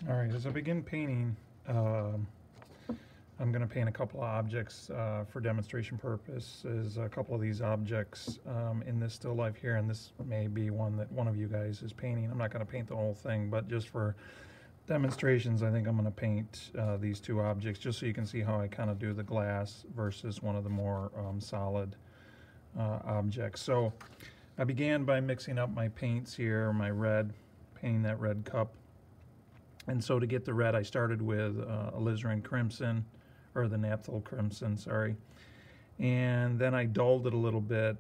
All right, as I begin painting, I'm going to paint a couple of objects for demonstration purposes. A couple of these objects in this still life here, and this may be one that one of you guys is painting. I'm not going to paint the whole thing, but just for demonstrations, I think I'm going to paint these two objects just so you can see how I kind of do the glass versus one of the more solid objects. So I began by mixing up my paints here, my red, painting that red cup. And so to get the red, I started with alizarin crimson, or the naphthol crimson, sorry. And then I dulled it a little bit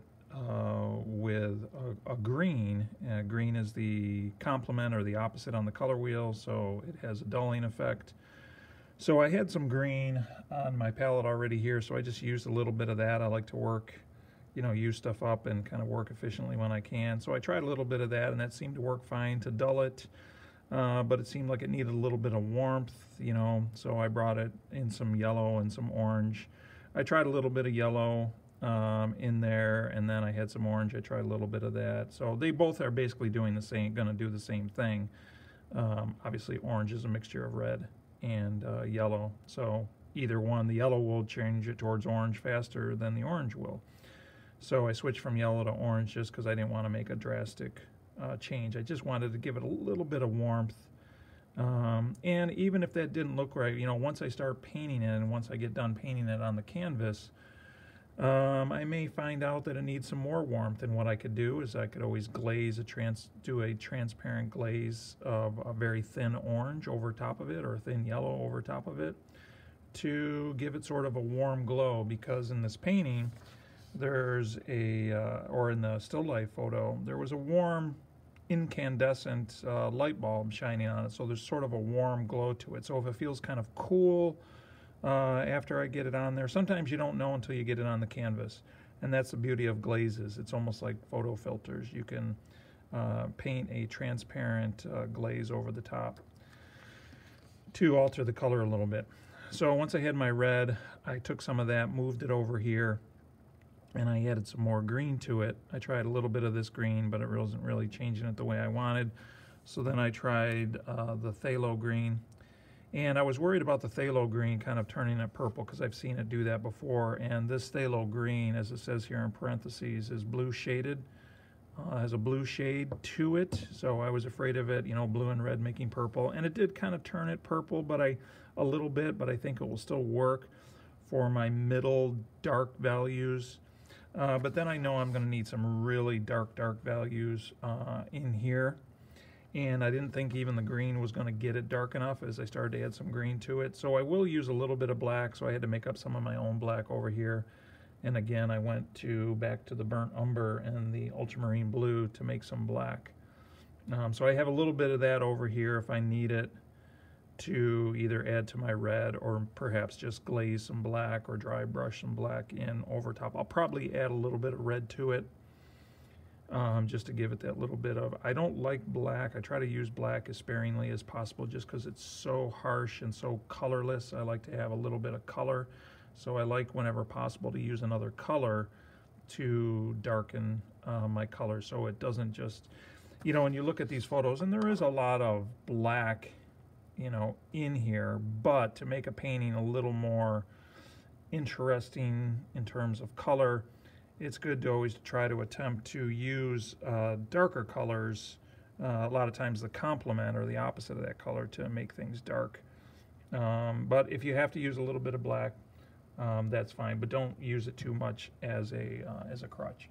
with a green. Green is the complement or the opposite on the color wheel, so it has a dulling effect. So I had some green on my palette already here, so I just used a little bit of that. I like to work, use stuff up and kind of work efficiently when I can. So I tried a little bit of that, and that seemed to work fine to dull it. But it seemed like it needed a little bit of warmth, so I brought it in some yellow and some orange. I tried a little bit of yellow in there, and then I had some orange. I tried a little bit of that. So they both are basically doing the same, going to do the same thing. Obviously, orange is a mixture of red and yellow. So either one, the yellow will change it towards orange faster than the orange will. So I switched from yellow to orange just because I didn't want to make a drastic change. I just wanted to give it a little bit of warmth, and even if that didn't look right, once I start painting it and once I get done painting it on the canvas, I may find out that it needs some more warmth. And what I could do is I could always glaze do a transparent glaze of a very thin orange over top of it, or a thin yellow over top of it, to give it sort of a warm glow. Because in this painting, there's or in the still life photo, there was a warm incandescent light bulb shining on it, so there's sort of a warm glow to it. So if it feels kind of cool after I get it on there, sometimes you don't know until you get it on the canvas, and that's the beauty of glazes. It's almost like photo filters. You can paint a transparent glaze over the top to alter the color a little bit. So once I had my red, I took some of that, moved it over here, and I added some more green to it. I tried a little bit of this green, but it wasn't really changing it the way I wanted. So then I tried the phthalo green. And I was worried about the phthalo green kind of turning it purple, because I've seen it do that before. And this phthalo green, as it says here in parentheses, is blue shaded. Has a blue shade to it. So I was afraid of it, blue and red making purple. And it did kind of turn it purple, but a little bit, but I think it will still work for my middle dark values. But then I know I'm going to need some really dark values in here. And I didn't think even the green was going to get it dark enough as I started to add some green to it. So I will use a little bit of black, so I had to make up some of my own black over here. And again, I went back to the burnt umber and the ultramarine blue to make some black. So I have a little bit of that over here if I need it to either add to my red, or perhaps just glaze some black or dry brush some black in over top. I'll probably add a little bit of red to it just to give it that little bit of, I don't like black. I try to use black as sparingly as possible just because it's so harsh and so colorless. I like to have a little bit of color. So I like, whenever possible, to use another color to darken my color, so it doesn't just, when you look at these photos, and there is a lot of black in here, but to make a painting a little more interesting in terms of color, it's good to always try to attempt to use darker colors, a lot of times the complement or the opposite of that color, to make things dark. But if you have to use a little bit of black, that's fine, but don't use it too much as a crutch.